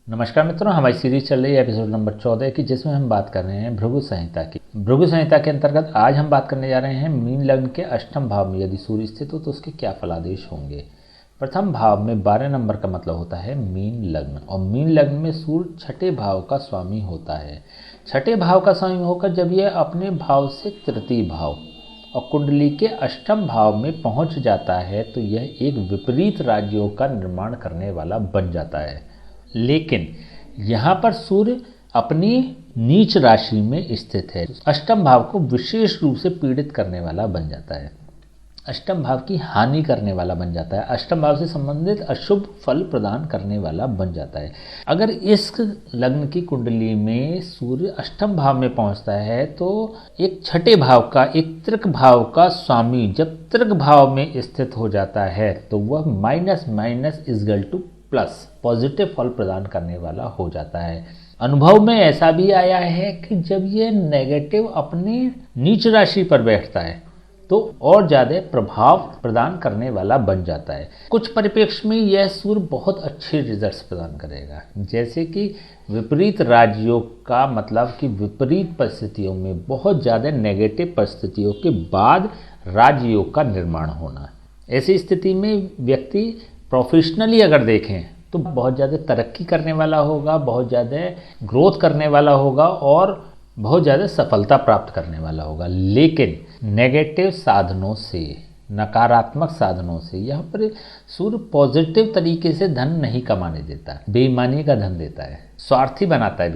नमस्कार मित्रों, हमारी सीरीज चल रही है एपिसोड नंबर 14 की, जिसमें हम बात कर रहे हैं भृगु संहिता की। भृगु संहिता के अंतर्गत आज हम बात करने जा रहे हैं मीन लग्न के अष्टम भाव में यदि सूर्य स्थित हो तो उसके क्या फलादेश होंगे। प्रथम भाव में 12 नंबर का मतलब होता है मीन लग्न, और मीन लग्न में सूर्य छठे भाव का स्वामी होता है। छठे भाव का स्वामी होकर जब यह अपने भाव से तृतीय भाव और कुंडली के अष्टम भाव में पहुंच जाता है तो यह एक विपरीत राजयोग का निर्माण करने वाला बन जाता है। लेकिन यहाँ पर सूर्य अपनी नीच राशि में स्थित है, अष्टम भाव को विशेष रूप से पीड़ित करने वाला बन जाता है, अष्टम भाव की हानि करने वाला बन जाता है, अष्टम भाव से संबंधित अशुभ फल प्रदान करने वाला बन जाता है। अगर इस लग्न की कुंडली में सूर्य अष्टम भाव में पहुंचता है तो एक छठे भाव का, एक तृक भाव का स्वामी जब तृक भाव में स्थित हो जाता है तो वह minus minus is equal to plus positive फल प्रदान करने वाला हो जाता है। अनुभव में ऐसा भी आया है कि जब ये नेगेटिव अपनी नीच राशि पर बैठता है तो और ज़्यादा प्रभाव प्रदान करने वाला बन जाता है। कुछ परिप्रेक्ष्य में यह सूर्य बहुत अच्छे रिजल्ट्स प्रदान करेगा, जैसे कि विपरीत राजयोग का मतलब कि विपरीत परिस्थितियों में बहुत ज़्यादा नेगेटिव परिस्थितियों के बाद राजयोग का निर्माण होना। ऐसी स्थिति में व्यक्ति प्रोफेशनली अगर देखें तो बहुत ज़्यादा तरक्की करने वाला होगा, बहुत ज़्यादा ग्रोथ करने वाला होगा और बहुत ज़्यादा सफलता प्राप्त करने वाला होगा। लेकिन नेगेटिव साधनों से, नकारात्मक साधनों से यहाँ पर सूर्य पॉजिटिव तरीके से धन नहीं कमाने देता, बेईमानी का धन देता है, स्वार्थी बनाता है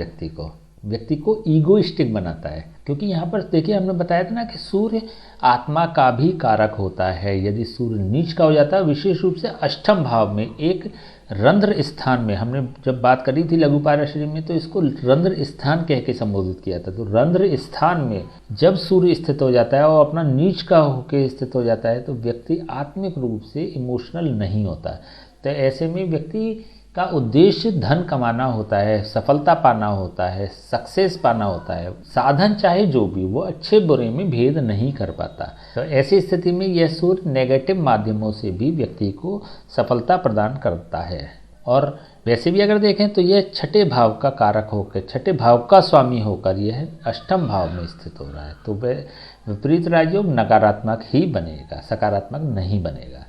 व्यक्ति को ईगोइस्टिक बनाता है। क्योंकि यहाँ पर देखिए, हमने बताया था ना कि सूर्य आत्मा का भी कारक होता है। यदि सूर्य नीच का हो जाता है, विशेष रूप से अष्टम भाव में एक रंध्र स्थान में, हमने जब बात करी थी लघु पाराशरी में तो इसको रंध्र स्थान कह के संबोधित किया था। तो रंध्र स्थान में जब सूर्य स्थित हो जाता है और अपना नीच का होकर स्थित हो जाता है तो व्यक्ति आत्मिक रूप से इमोशनल नहीं होता। तो ऐसे में व्यक्ति का उद्देश्य धन कमाना होता है, सफलता पाना होता है, सक्सेस पाना होता है। साधन चाहे जो भी, वो अच्छे बुरे में भेद नहीं कर पाता। तो ऐसी स्थिति में यह सूर्य नेगेटिव माध्यमों से भी व्यक्ति को सफलता प्रदान करता है। और वैसे भी अगर देखें तो यह छठे भाव का कारक होकर, छठे भाव का स्वामी होकर यह अष्टम भाव में स्थित हो रहा है। तो वह विपरीत राजयोग नकारात्मक ही बनेगा, सकारात्मक नहीं बनेगा।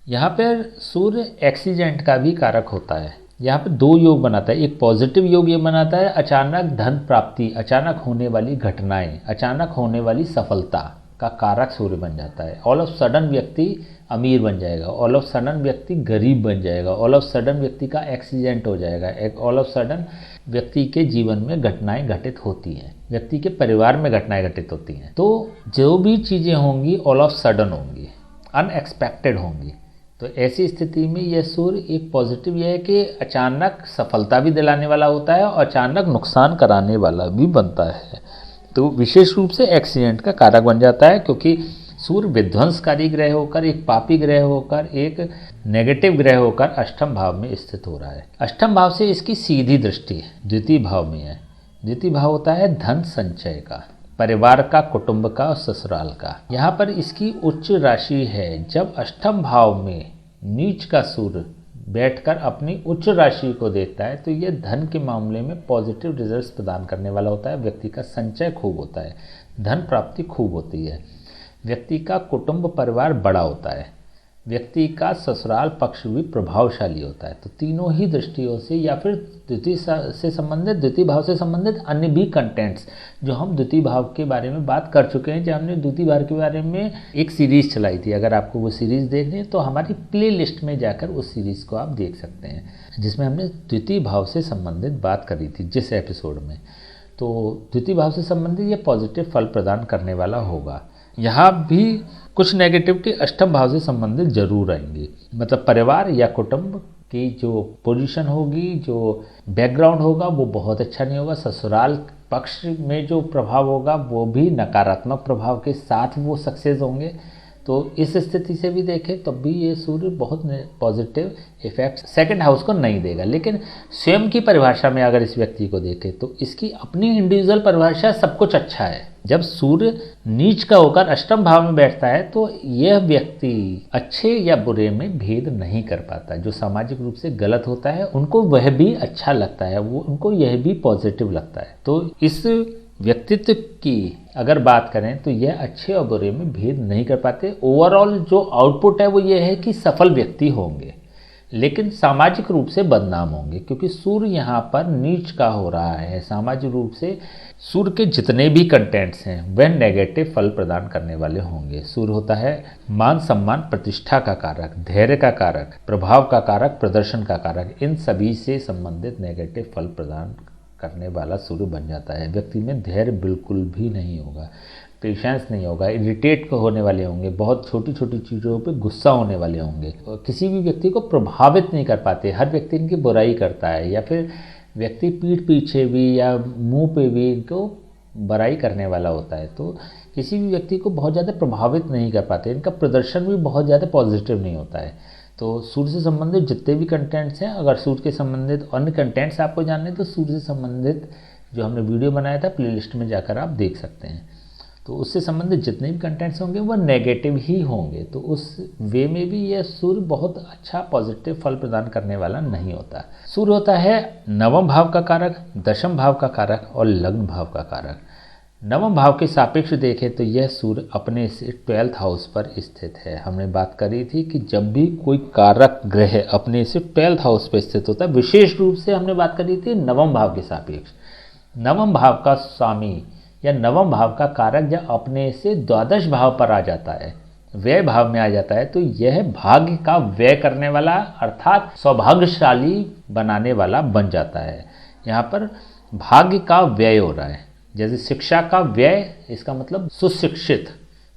यहाँ पर सूर्य एक्सीडेंट का भी कारक होता है। यहाँ पर दो योग बनाता है। एक पॉजिटिव योग ये बनाता है अचानक धन प्राप्ति, अचानक होने वाली घटनाएं, अचानक होने वाली सफलता का कारक सूर्य बन जाता है। ऑल ऑफ सडन व्यक्ति अमीर बन जाएगा, ऑल ऑफ सडन व्यक्ति गरीब बन जाएगा, ऑल ऑफ सडन व्यक्ति का एक्सीडेंट हो जाएगा, ऑल ऑफ सडन व्यक्ति के जीवन में घटनाएं घटित होती हैं, व्यक्ति के परिवार में घटनाएं घटित होती हैं। तो जो भी चीज़ें होंगी ऑल ऑफ सडन होंगी, अनएक्सपेक्टेड होंगी। तो ऐसी स्थिति में यह सूर्य एक पॉजिटिव यह है कि अचानक सफलता भी दिलाने वाला होता है और अचानक नुकसान कराने वाला भी बनता है। तो विशेष रूप से एक्सीडेंट का कारक बन जाता है, क्योंकि सूर्य विध्वंसकारी ग्रह होकर, एक पापी ग्रह होकर, एक नेगेटिव ग्रह होकर अष्टम भाव में स्थित हो रहा है। अष्टम भाव से इसकी सीधी दृष्टि द्वितीय भाव में है। द्वितीय भाव होता है धन संचय का, परिवार का, कुटुंब का और ससुराल का। यहाँ पर इसकी उच्च राशि है। जब अष्टम भाव में नीच का सूर्य बैठकर अपनी उच्च राशि को देखता है तो यह धन के मामले में पॉजिटिव रिजल्ट्स प्रदान करने वाला होता है। व्यक्ति का संचय खूब होता है, धन प्राप्ति खूब होती है, व्यक्ति का कुटुंब परिवार बड़ा होता है, व्यक्ति का ससुराल पक्ष भी प्रभावशाली होता है। तो तीनों ही दृष्टियों से, या फिर द्वितीय से संबंधित, द्वितीय भाव से संबंधित अन्य भी कंटेंट्स जो हम द्वितीय भाव के बारे में बात कर चुके हैं, जब हमने द्वितीय भाव के बारे में एक सीरीज़ चलाई थी। अगर आपको वो सीरीज़ देखनी है तो हमारी प्ले लिस्ट में जाकर उस सीरीज़ को आप देख सकते हैं, जिसमें हमने द्वितीय भाव से संबंधित बात करी थी जिस एपिसोड में। तो द्वितीय भाव से संबंधित ये पॉजिटिव फल प्रदान करने वाला होगा। यहाँ भी कुछ नेगेटिविटी अष्टम भाव से संबंधित जरूर आएंगी, मतलब परिवार या कुटुंब की जो पोजीशन होगी, जो बैकग्राउंड होगा वो बहुत अच्छा नहीं होगा। ससुराल पक्ष में जो प्रभाव होगा वो भी नकारात्मक प्रभाव के साथ वो सक्सेस होंगे। तो इस स्थिति से भी देखें तब भी ये सूर्य बहुत पॉजिटिव इफेक्ट सेकंड हाउस को नहीं देगा। लेकिन स्वयं की परिभाषा में अगर इस व्यक्ति को देखें तो इसकी अपनी इंडिविजुअल परिभाषा सब कुछ अच्छा है, जब सूर्य नीच का होकर अष्टम भाव में बैठता है तो यह व्यक्ति अच्छे या बुरे में भेद नहीं कर पाता। जो सामाजिक रूप से गलत होता है उनको वह भी अच्छा लगता है, वो उनको यह भी पॉजिटिव लगता है। तो इस व्यक्तित्व की अगर बात करें तो यह अच्छे और बुरे में भेद नहीं कर पाते। ओवरऑल जो आउटपुट है वो ये है कि सफल व्यक्ति होंगे, लेकिन सामाजिक रूप से बदनाम होंगे, क्योंकि सूर्य यहाँ पर नीच का हो रहा है। सामाजिक रूप से सूर्य के जितने भी कंटेंट्स हैं वह नेगेटिव फल प्रदान करने वाले होंगे। सूर्य होता है मान सम्मान प्रतिष्ठा का कारक, धैर्य का कारक, प्रभाव का कारक, प्रदर्शन का कारक। इन सभी से संबंधित नेगेटिव फल प्रदान करने वाला सूर्य बन जाता है। व्यक्ति में धैर्य बिल्कुल भी नहीं होगा, पेशेंस नहीं होगा, इरिटेट होने वाले होंगे, बहुत छोटी छोटी चीज़ों पे गुस्सा होने वाले होंगे, किसी भी व्यक्ति को प्रभावित नहीं कर पाते। हर व्यक्ति इनकी बुराई करता है, या फिर व्यक्ति पीठ पीछे भी या मुंह पे भी इनको बुराई करने वाला होता है। तो किसी भी व्यक्ति को बहुत ज़्यादा प्रभावित नहीं कर पाते। इनका प्रदर्शन भी बहुत ज़्यादा पॉजिटिव नहीं होता है। तो सूर्य से संबंधित जितने भी कंटेंट्स हैं, अगर सूर्य के संबंधित अन्य कंटेंट्स आपको जानने तो सूर्य से संबंधित जो हमने वीडियो बनाया था प्लेलिस्ट में जाकर आप देख सकते हैं। तो उससे संबंधित जितने भी कंटेंट्स होंगे वह नेगेटिव ही होंगे। तो उस वे में भी यह सूर्य बहुत अच्छा पॉजिटिव फल प्रदान करने वाला नहीं होता। सूर्य होता है नवम भाव का कारक, दशम भाव का कारक और लग्न भाव का कारक। नवम भाव के सापेक्ष देखें तो यह सूर्य अपने से 12th हाउस पर स्थित है। हमने बात करी थी कि जब भी कोई कारक ग्रह अपने से 12th हाउस पर स्थित होता है, विशेष रूप से हमने बात करी थी नवम भाव के सापेक्ष। नवम भाव का स्वामी या नवम भाव का कारक जब अपने से द्वादश भाव पर आ जाता है, व्यय भाव में आ जाता है, तो यह भाग्य का व्यय करने वाला अर्थात सौभाग्यशाली बनाने वाला बन जाता है। यहाँ पर भाग्य का व्यय हो रहा है। जैसे शिक्षा का व्यय, इसका मतलब सुशिक्षित।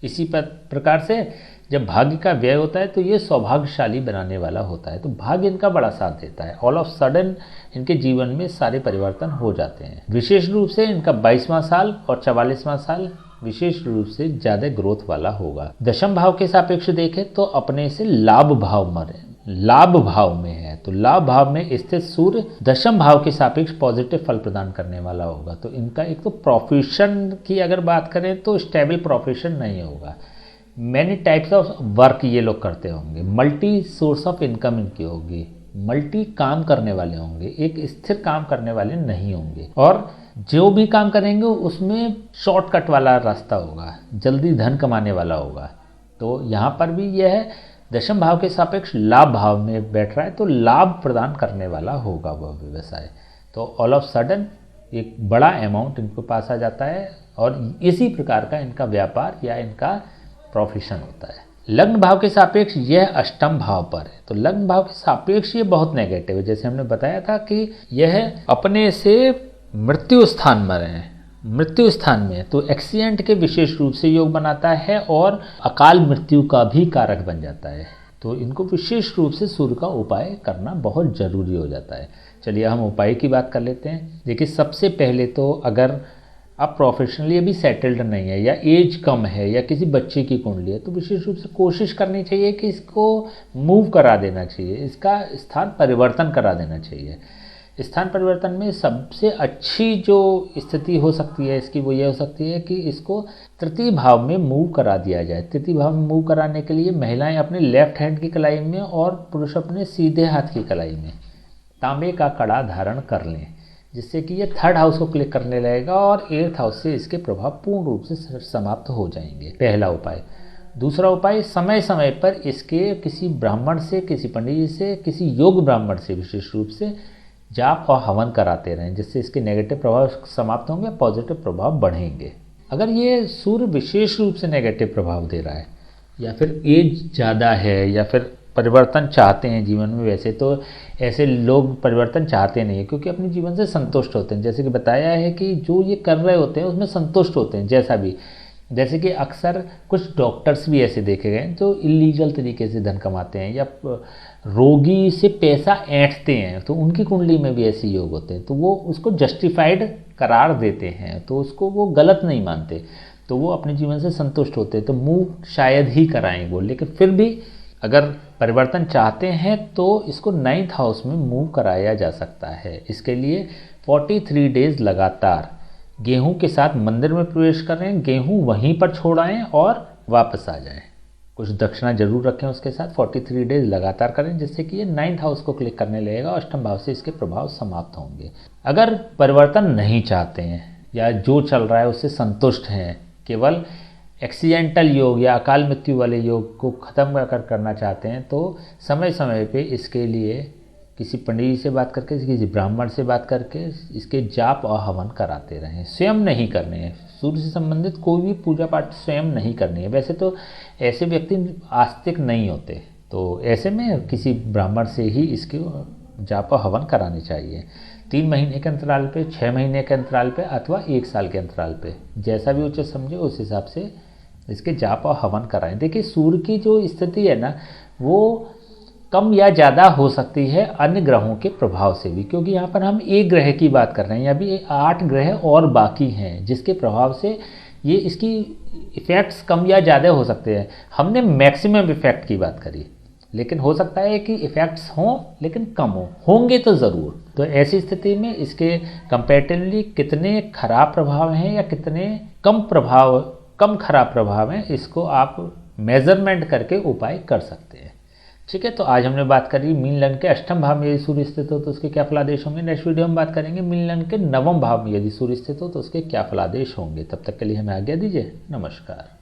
इसी प्रकार से जब भाग्य का व्यय होता है तो ये सौभाग्यशाली बनाने वाला होता है। तो भाग्य इनका बड़ा साथ देता है। ऑल ऑफ सडन इनके जीवन में सारे परिवर्तन हो जाते हैं। विशेष रूप से इनका 22वां साल और 44वां साल विशेष रूप से ज़्यादा ग्रोथ वाला होगा। दशम भाव के सापेक्ष देखें तो अपने से लाभ भाव में है। तो लाभ भाव में स्थित सूर्य दशम भाव के सापेक्ष पॉजिटिव फल प्रदान करने वाला होगा। तो इनका एक तो प्रोफेशन की अगर बात करें तो स्टेबल प्रोफेशन नहीं होगा। मैनी टाइप्स ऑफ वर्क ये लोग करते होंगे, मल्टी सोर्स ऑफ इनकम इनकी होगी, मल्टी काम करने वाले होंगे, एक स्थिर काम करने वाले नहीं होंगे। और जो भी काम करेंगे उसमें शॉर्टकट वाला रास्ता होगा, जल्दी धन कमाने वाला होगा। तो यहाँ पर भी यह दशम भाव के सापेक्ष लाभ भाव में बैठ रहा है, तो लाभ प्रदान करने वाला होगा वह व्यवसाय। तो ऑल ऑफ सडन एक बड़ा अमाउंट इनके पास आ जाता है और इसी प्रकार का इनका व्यापार या इनका प्रोफेशन होता है। लग्न भाव के सापेक्ष यह अष्टम भाव पर है। तो लग्न भाव के सापेक्ष ये बहुत नेगेटिव है। जैसे हमने बताया था कि यह अपने से मृत्यु स्थान में है, मृत्यु स्थान में, तो एक्सीडेंट के विशेष रूप से योग बनाता है और अकाल मृत्यु का भी कारक बन जाता है। तो इनको विशेष रूप से सूर्य का उपाय करना बहुत जरूरी हो जाता है। चलिए हम उपाय की बात कर लेते हैं। देखिए सबसे पहले तो अगर आप प्रोफेशनली अभी सेटल्ड नहीं है या एज कम है या किसी बच्चे की कुंडली है, तो विशेष रूप से कोशिश करनी चाहिए कि इसको मूव करा देना चाहिए, इसका स्थान परिवर्तन करा देना चाहिए। स्थान परिवर्तन में सबसे अच्छी जो स्थिति हो सकती है इसकी वो ये हो सकती है कि इसको तृतीय भाव में मूव करा दिया जाए। तृतीय भाव में मूव कराने के लिए महिलाएं अपने लेफ्ट हैंड की कलाई में और पुरुष अपने सीधे हाथ की कलाई में तांबे का कड़ा धारण कर लें, जिससे कि ये 3rd हाउस को क्लिक करने लगेगा और 8th हाउस से इसके प्रभाव पूर्ण रूप से समाप्त हो जाएंगे। पहला उपाय। दूसरा उपाय, समय समय पर इसके किसी ब्राह्मण से, किसी पंडित जी से, किसी योग ब्राह्मण से विशेष रूप से जाप और हवन कराते रहें, जिससे इसके नेगेटिव प्रभाव समाप्त होंगे, पॉजिटिव प्रभाव बढ़ेंगे। अगर ये सूर्य विशेष रूप से नेगेटिव प्रभाव दे रहा है या फिर एज ज़्यादा है या फिर परिवर्तन चाहते हैं जीवन में, वैसे तो ऐसे लोग परिवर्तन चाहते नहीं है क्योंकि अपने जीवन से संतुष्ट होते हैं। जैसे कि बताया है कि जो ये कर रहे होते हैं उसमें संतुष्ट होते हैं जैसा भी। जैसे कि अक्सर कुछ डॉक्टर्स भी ऐसे देखे गए जो इलीगल तरीके से धन कमाते हैं या रोगी से पैसा ऐंठते हैं, तो उनकी कुंडली में भी ऐसे योग होते हैं, तो वो उसको जस्टिफाइड करार देते हैं, तो उसको वो गलत नहीं मानते, तो वो अपने जीवन से संतुष्ट होते हैं। तो मूव शायद ही कराएं वो, लेकिन फिर भी अगर परिवर्तन चाहते हैं तो इसको 9th हाउस में मूव कराया जा सकता है। इसके लिए 43 डेज लगातार गेहूं के साथ मंदिर में प्रवेश कर रहे हैं, गेहूं वहीं पर छोड़ आएँ और वापस आ जाएं। कुछ दक्षिणा जरूर रखें उसके साथ। 43 डेज लगातार करें, जिससे कि ये 9th हाउस को क्लिक करने लगेगा और अष्टम भाव से इसके प्रभाव समाप्त होंगे। अगर परिवर्तन नहीं चाहते हैं या जो चल रहा है उससे संतुष्ट हैं, केवल एक्सीडेंटल योग या अकाल मृत्यु वाले योग को ख़त्म करना चाहते हैं, तो समय समय पे इसके लिए किसी पंडित जी से बात करके, किसी ब्राह्मण से बात करके इसके जाप और हवन कराते रहें। स्वयं नहीं करने हैं, सूर्य से संबंधित कोई भी पूजा पाठ स्वयं नहीं करनी है। वैसे तो ऐसे व्यक्ति आस्तिक नहीं होते, तो ऐसे में किसी ब्राह्मण से ही इसके जाप और हवन कराने चाहिए। 3 महीने के अंतराल पे, 6 महीने के अंतराल पे अथवा 1 साल के अंतराल पे, जैसा भी उचित समझे उस हिसाब से इसके जाप और हवन कराएं। देखिए, सूर्य की जो स्थिति है ना, वो कम या ज़्यादा हो सकती है अन्य ग्रहों के प्रभाव से भी, क्योंकि यहाँ पर हम एक ग्रह की बात कर रहे हैं। अभी 8 ग्रह और बाकी हैं जिसके प्रभाव से ये इसकी इफ़ेक्ट्स कम या ज़्यादा हो सकते हैं। हमने मैक्सिमम इफ़ेक्ट की बात करी, लेकिन हो सकता है कि इफ़ेक्ट्स हों लेकिन कम होंगे तो ज़रूर। तो ऐसी स्थिति में इसके कंपैरेटिवली कितने खराब प्रभाव हैं या कितने कम खराब प्रभाव हैं, इसको आप मेजरमेंट करके उपाय कर सकते हैं। ठीक है, तो आज हमने बात करी मीन लग्न के अष्टम भाव में यदि सूर्य स्थित हो तो उसके क्या फलादेश होंगे। नेक्स्ट वीडियो में बात करेंगे मीन लग्न के नवम भाव में यदि सूर्य स्थित हो तो उसके क्या फलादेश होंगे। तब तक के लिए हमें आज्ञा दीजिए। नमस्कार।